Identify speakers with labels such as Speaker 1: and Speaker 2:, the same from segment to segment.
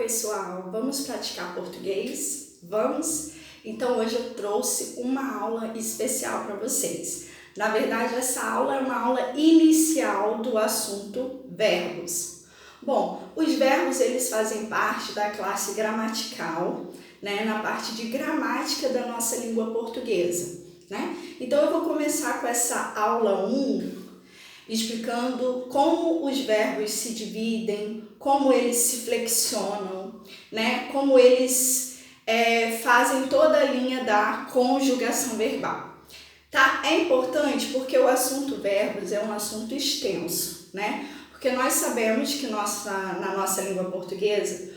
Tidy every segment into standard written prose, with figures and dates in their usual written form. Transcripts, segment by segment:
Speaker 1: pessoal, vamos praticar português? Vamos? Então hoje eu trouxe uma aula especial para vocês. Na verdade, essa aula é uma aula inicial do assunto verbos. Bom, os verbos eles fazem parte da classe gramatical, né, na parte de gramática da nossa língua portuguesa, né? Então eu vou começar com essa aula 1 explicando como os verbos se dividem, como eles se flexionam, né? Como eles fazem toda a linha da conjugação verbal. Tá? É importante porque o assunto verbos é um assunto extenso, né? Porque nós sabemos que na nossa língua portuguesa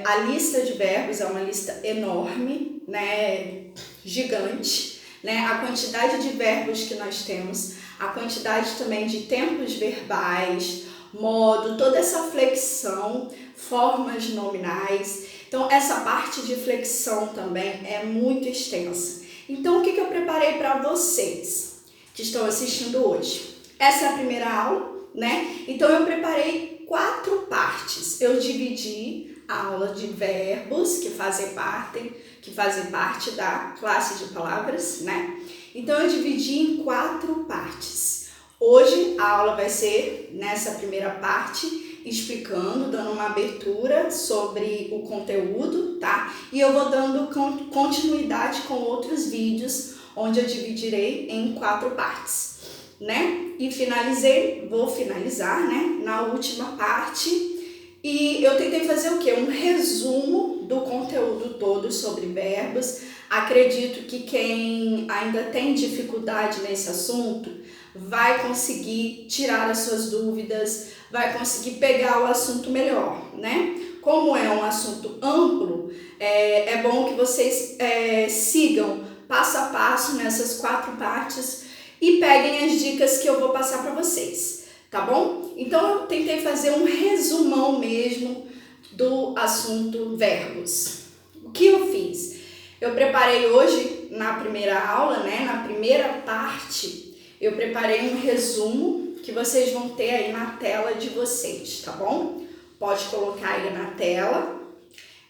Speaker 1: a lista de verbos é uma lista enorme, né? Gigante, né? A quantidade de verbos que nós temos, a quantidade também de tempos verbais, modo, toda essa flexão, formas nominais. Então, essa parte de flexão também é muito extensa. Então, o que eu preparei para vocês que estão assistindo hoje? Essa é a primeira aula, né? Então, eu preparei 4 partes. Eu dividi a aula de verbos que fazem parte da classe de palavras, né? Então, eu dividi em 4 partes. Hoje, a aula vai ser nessa primeira parte, explicando, dando uma abertura sobre o conteúdo, tá? E eu vou dando continuidade com outros vídeos, onde eu dividirei em 4 partes, né? E vou finalizar, né, na última parte. E eu tentei fazer o quê? Um resumo do conteúdo todo sobre verbos. Acredito que quem ainda tem dificuldade nesse assunto vai conseguir tirar as suas dúvidas, vai conseguir pegar o assunto melhor, né? Como é um assunto amplo, é bom que vocês sigam passo a passo nessas 4 partes e peguem as dicas que eu vou passar para vocês, tá bom? Então eu tentei fazer um resumão mesmo do assunto verbos. O que eu fiz? Eu preparei hoje, na primeira aula, né, na primeira parte, eu preparei um resumo que vocês vão ter aí na tela de vocês, tá bom? Pode colocar aí na tela.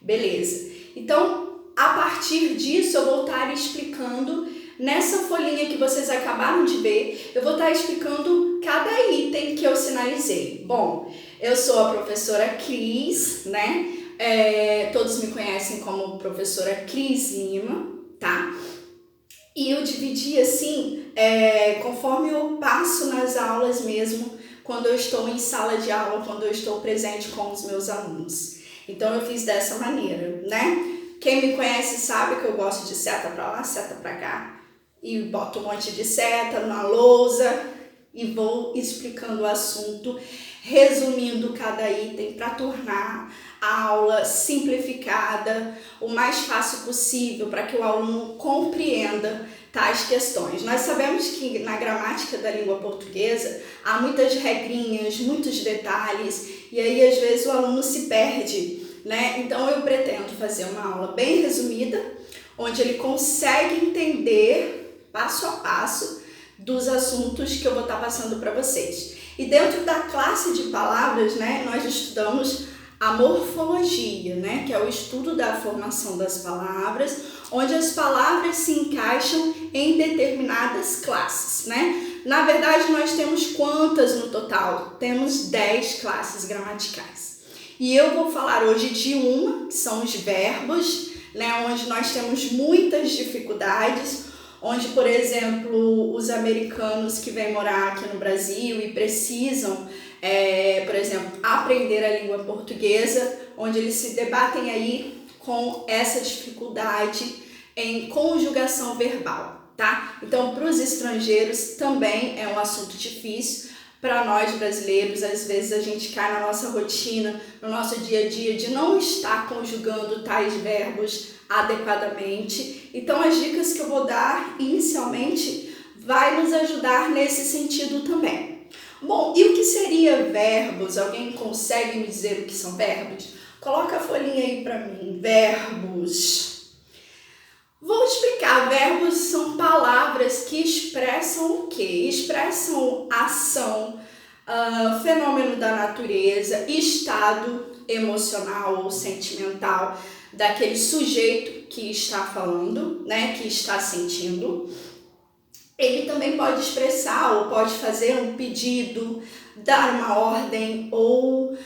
Speaker 1: Beleza. Então, a partir disso, eu vou estar explicando, nessa folhinha que vocês acabaram de ver, eu vou estar explicando cada item que eu sinalizei. Bom, eu sou a professora Cris, né? Todos me conhecem como professora Cris Lima, tá? E eu dividi assim, conforme eu passo nas aulas mesmo, quando eu estou em sala de aula, quando eu estou presente com os meus alunos. Então eu fiz dessa maneira, né? Quem me conhece sabe que eu gosto de seta para lá, seta para cá. E boto um monte de seta na lousa e vou explicando o assunto, resumindo cada item para tornar a aula simplificada, o mais fácil possível para que o aluno compreenda tais questões. Nós sabemos que na gramática da língua portuguesa há muitas regrinhas, muitos detalhes e aí às vezes o aluno se perde, né? Então eu pretendo fazer uma aula bem resumida, onde ele consegue entender passo a passo dos assuntos que eu vou estar passando para vocês. E dentro da classe de palavras, né, nós estudamos a morfologia, né, que é o estudo da formação das palavras, onde as palavras se encaixam em determinadas classes, né? Na verdade, nós temos quantas no total? Temos 10 classes gramaticais. E eu vou falar hoje de uma, que são os verbos, né, onde nós temos muitas dificuldades, onde, por exemplo, os americanos que vêm morar aqui no Brasil e precisam, por exemplo, aprender a língua portuguesa, onde eles se debatem aí com essa dificuldade em conjugação verbal, tá? Então, para os estrangeiros também é um assunto difícil. Para nós brasileiros, às vezes a gente cai na nossa rotina, no nosso dia a dia, de não estar conjugando tais verbos adequadamente. Então, as dicas que eu vou dar inicialmente vai nos ajudar nesse sentido também. Bom, e o que seria verbos? Alguém consegue me dizer o que são verbos? Coloca a folhinha aí para mim. Verbos. Vou explicar. Verbos são palavras que expressam o quê? Expressam ação, fenômeno da natureza, estado, emocional ou sentimental daquele sujeito que está falando, né, que está sentindo. Ele também pode expressar ou pode fazer um pedido, dar uma ordem ou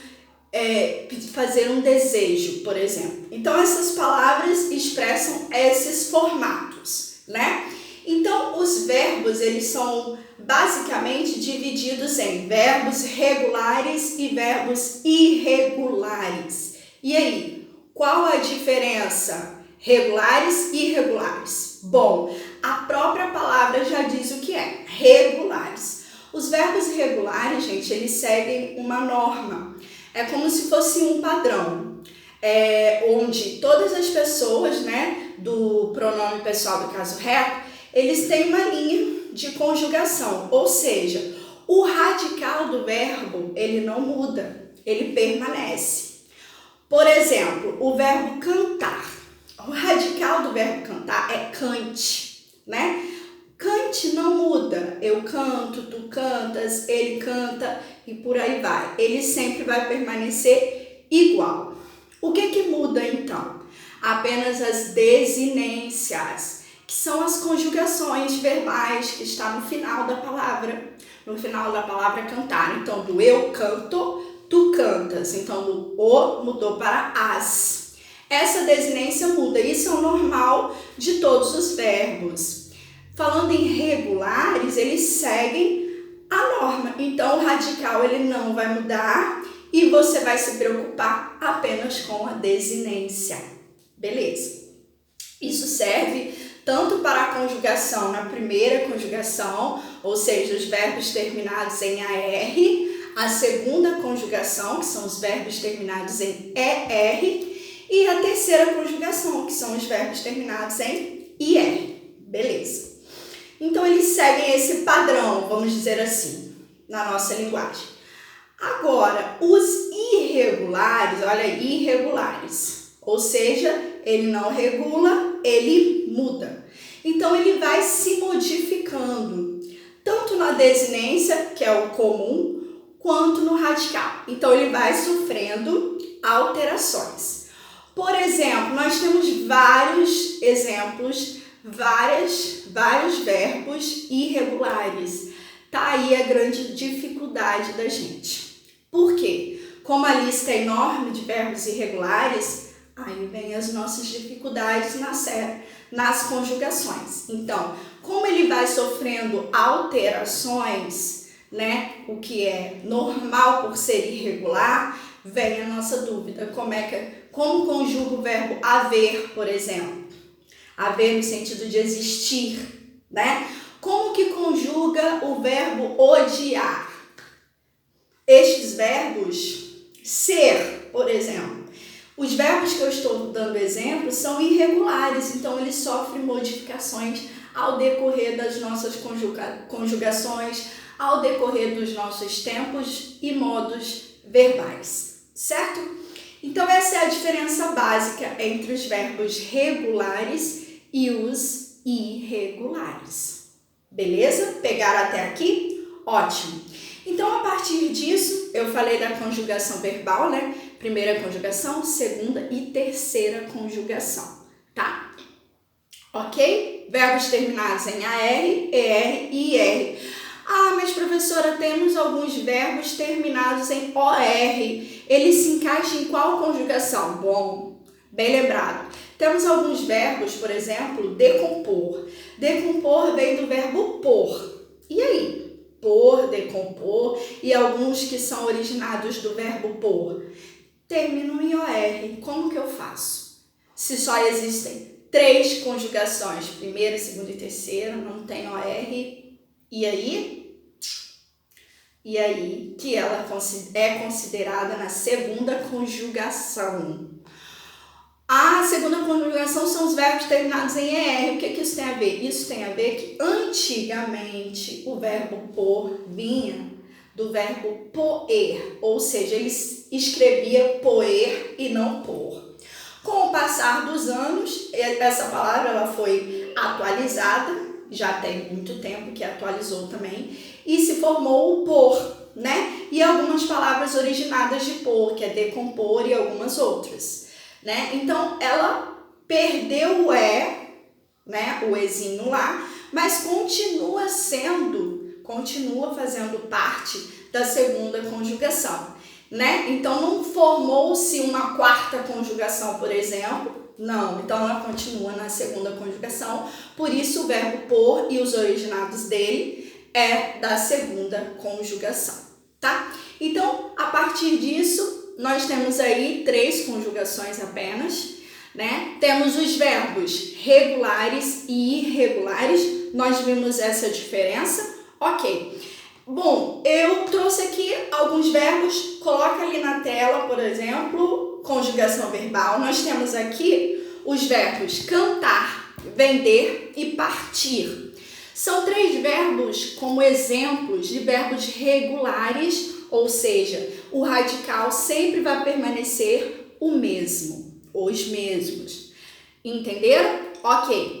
Speaker 1: fazer um desejo, por exemplo. Então, essas palavras expressam esses formatos, né? Então, os verbos, eles são basicamente divididos em verbos regulares e verbos irregulares. E aí, qual a diferença? Regulares e irregulares. Bom, a própria palavra já diz o que é, regulares. Os verbos irregulares, gente, eles seguem uma norma. É como se fosse um padrão, onde todas as pessoas, né, do pronome pessoal do caso reto, eles têm uma linha de conjugação, ou seja, o radical do verbo, ele não muda, ele permanece. Por exemplo, o verbo cantar. O radical do verbo cantar é cante, né? Cante não muda. Eu canto, tu cantas, ele canta e por aí vai. Ele sempre vai permanecer igual. O que muda então? Apenas as desinências, que são as conjugações verbais que está no final da palavra. No final da palavra cantar. Então, do eu canto, tu cantas. Então, do o mudou para as. Essa desinência muda. Isso é o normal de todos os verbos. Falando em regulares, eles seguem a norma. Então, o radical ele não vai mudar e você vai se preocupar apenas com a desinência. Beleza? Isso serve tanto para a conjugação na primeira conjugação, ou seja, os verbos terminados em AR, a segunda conjugação, que são os verbos terminados em ER, e a terceira conjugação, que são os verbos terminados em IR. Beleza? Então, eles seguem esse padrão, vamos dizer assim, na nossa linguagem. Agora, os irregulares, olha, irregulares, ou seja, ele não regula, ele muda. Então, ele vai se modificando, tanto na desinência, que é o comum, quanto no radical. Então, ele vai sofrendo alterações. Por exemplo, nós temos vários exemplos, vários verbos irregulares. Tá aí a grande dificuldade da gente. Por quê? Como a lista é enorme de verbos irregulares, aí vem as nossas dificuldades nas conjugações. Então, como ele vai sofrendo alterações, né, o que é normal por ser irregular, vem a nossa dúvida. Como conjuga o verbo haver, por exemplo? Haver no sentido de existir, né? Como que conjuga o verbo odiar? Estes verbos, ser, por exemplo. Os verbos que eu estou dando exemplo são irregulares, então eles sofrem modificações ao decorrer das nossas conjugações, ao decorrer dos nossos tempos e modos verbais, certo? Então, essa é a diferença básica entre os verbos regulares e os irregulares. Beleza? Pegaram até aqui? Ótimo! Então, a partir disso, eu falei da conjugação verbal, né? Primeira conjugação, segunda e terceira conjugação, tá? Ok? Verbos terminados em AR, ER e IR. Ah, mas professora, temos alguns verbos terminados em OR. Ele se encaixa em qual conjugação? Bom, bem lembrado. Temos alguns verbos, por exemplo, decompor. Decompor vem do verbo por. E aí? Por, decompor e alguns que são originados do verbo por. Terminam em OR. Como que eu faço? Se só existem 3 conjugações, primeira, segunda e terceira, não tem OR. E aí? E aí que ela é considerada na segunda conjugação. A segunda conjugação são os verbos terminados em ER. O que isso tem a ver? Isso tem a ver que antigamente o verbo por vinha do verbo poer, ou seja, ele escrevia poer e não por. Com o passar dos anos, essa palavra ela foi atualizada, já tem muito tempo que atualizou também, e se formou o por. né? E algumas palavras originadas de por, que é decompor e algumas outras, né? Então, ela perdeu o né? O ezinho lá, mas continua fazendo parte da segunda conjugação, né? Então, não formou-se uma quarta conjugação, por exemplo. Não, então ela continua na segunda conjugação, por isso o verbo por e os originados dele é da segunda conjugação, tá? Então, a partir disso, nós temos aí 3 conjugações apenas, né? Temos os verbos regulares e irregulares, nós vimos essa diferença, ok. Bom, eu trouxe aqui alguns verbos, coloca ali na tela, por exemplo, conjugação verbal. Nós temos aqui os verbos cantar, vender e partir. São 3 verbos como exemplos de verbos regulares, ou seja, o radical sempre vai permanecer o mesmo, os mesmos. Entenderam? Ok.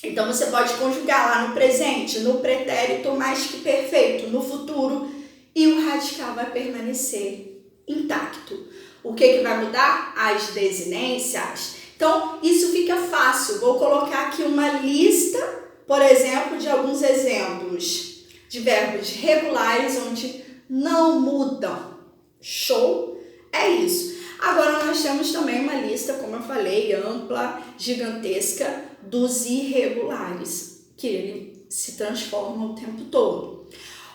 Speaker 1: Então, você pode conjugar lá no presente, no pretérito mais que perfeito, no futuro, e o radical vai permanecer intacto. O que vai mudar? As desinências. Então, isso fica fácil. Vou colocar aqui uma lista, por exemplo, de alguns exemplos de verbos regulares onde não mudam. Show? É isso. Agora, nós temos também uma lista, como eu falei, ampla, gigantesca, dos irregulares, que ele se transforma o tempo todo.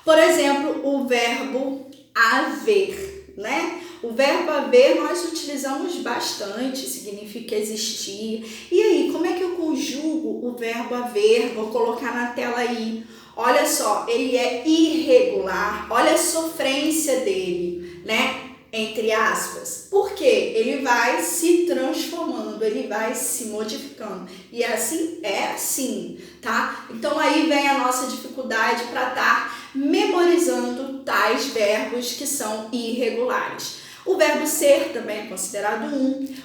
Speaker 1: Por exemplo, o verbo haver, né? O verbo haver nós utilizamos bastante, significa existir. E aí, como é que eu conjugo o verbo haver? Vou colocar na tela aí. Olha só, ele é irregular, olha a sofrência dele, né? Entre aspas, porque ele vai se transformando, ele vai se modificando, e assim é assim, tá? Então aí vem a nossa dificuldade para estar memorizando tais verbos que são irregulares. O verbo ser também é considerado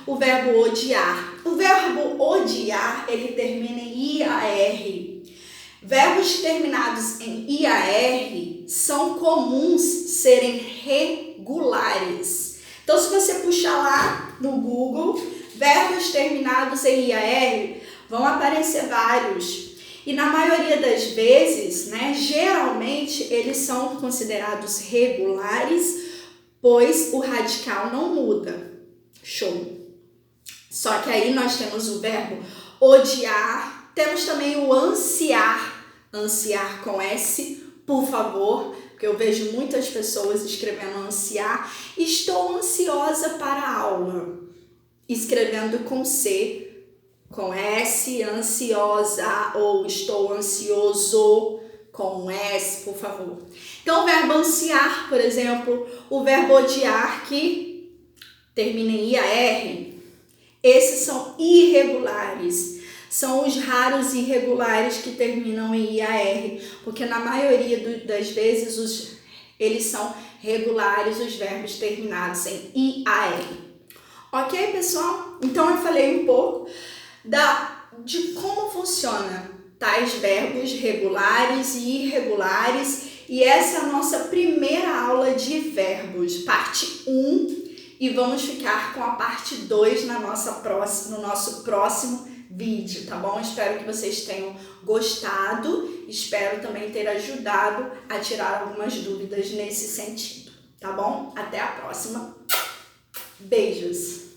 Speaker 1: o verbo odiar. O verbo odiar, ele termina em IAR. Verbos terminados em IAR são comuns serem regulares. Então, se você puxar lá no Google, verbos terminados em IAR, vão aparecer vários. E na maioria das vezes, né, geralmente, eles são considerados regulares, pois o radical não muda. Show! Só que aí nós temos o verbo odiar, temos também o ansiar, ansiar com S, por favor, porque eu vejo muitas pessoas escrevendo ansiar. Estou ansiosa para a aula, escrevendo com C, com S, ansiosa, ou estou ansioso, com S, por favor. Então, o verbo ansiar, por exemplo, o verbo odiar, que termina em IAR, esses são irregulares. São os raros irregulares que terminam em IAR, porque na maioria das vezes eles são regulares, os verbos terminados em IAR. Ok, pessoal? Então eu falei um pouco de como funciona tais verbos regulares e irregulares, e essa é a nossa primeira aula de verbos, parte 1, e vamos ficar com a parte 2 no nosso próximo vídeo, tá bom? Espero que vocês tenham gostado, espero também ter ajudado a tirar algumas dúvidas nesse sentido, tá bom? Até a próxima. Beijos!